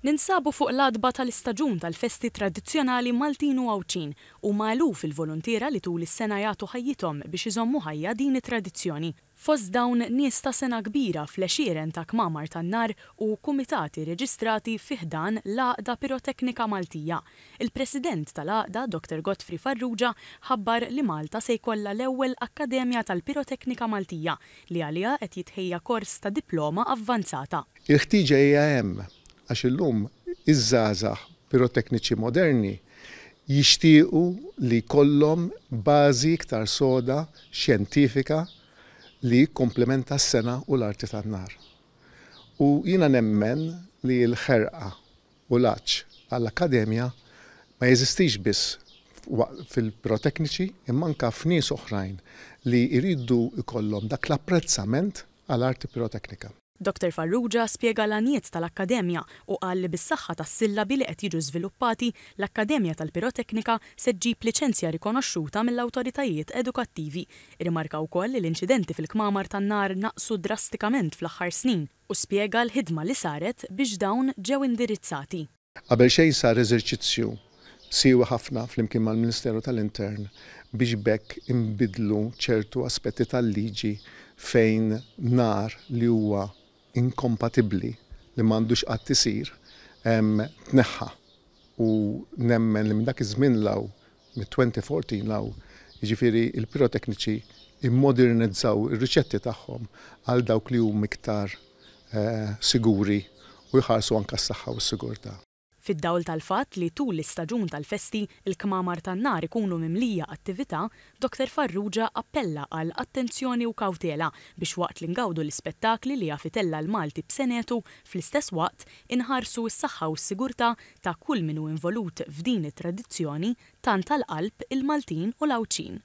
Ninsabu fuq l-adba tal-istaġun tal-festi tradizzjonali Maltin u Għawċin u magħluf il-volontira li tul is-sena jagħtu ħajjithom biex iżommu ħajja din it-tradizzjoni. Fost dawn nies ta' sena kbira fl-għexieren ta' kmamar tan-nar u kumitati reġistrati fih dan l-Għaqda Piroteknika Maltija. Il-President tal-Għaqda, Dr. Godfrey Farrugia, ħabbar li Malta se jkollha l-ewwel Akkademja tal-Piroteknika Maltija li għaliha qed jitħejja kors ta' diploma avvanzata. Il-ħtiġa hija hemm għax illum iż-żgħażagħ pirotekniċi moderni jixtiequ li jkollhom bażi iktar soda xjentifika li komplementa s-sena u l-arti tan-nar. U jiena nemmen li l-ħerqa u l-għaġġ għall-Akkademja ma jeżistix biss fil-pirotekniċi imma anke f'nies oħrajn li jridu jkollhom dak l-apprezzament għall-arti piroteknika. Dr. Farrugia spjega l-għanijiet tal-Akkademja u qal li bis-saħħa tas-sillabi li qed jiġu żviluppati l-Akkademja tal-Piroteknika se ġġib liċenzja rikonoxxuta mill-awtoritajiet edukattivi. Irrimarka wkoll li l-inċidenti fil-kmamar tan-nar naqsu drastikament fl-aħħar snin u spjega l-ħidma li saret biex dawn ġew indirizzati. Qabel xejn sar eżerċizzju siewa ħafna flimkien mal-Ministeru tal-Intern biex bekk inbidlu ċertu aspetti tal-liġi fejn nar li huwa inkompatibbli li m'għandux qatt isir tneħħa u nemmen li minn dak iż-żmien law mit-2014 law jiġifieri l-pirotekniċi immodernizzaw ir-riċetti tagħhom għal dawk li huma iktar siguri u jħarsu anke s-saħħa u s-sigurtà. Fid-dawl tal-fatt li tul l-istaġun tal-festi il-kmamar tan-nar ikunu mimlija attività, Dr. Farrugia appella għal attenzjoni u kawtela biex waqt li ngawdu l-ispettakli li jafitella l-Malti b'senetu fl-istess waqt inħarsu s-saħħa u s-sigurtà ta' kull min hu involut f'din it-tradizzjoni tant tal-qalb il-Maltin u l-Għawċin.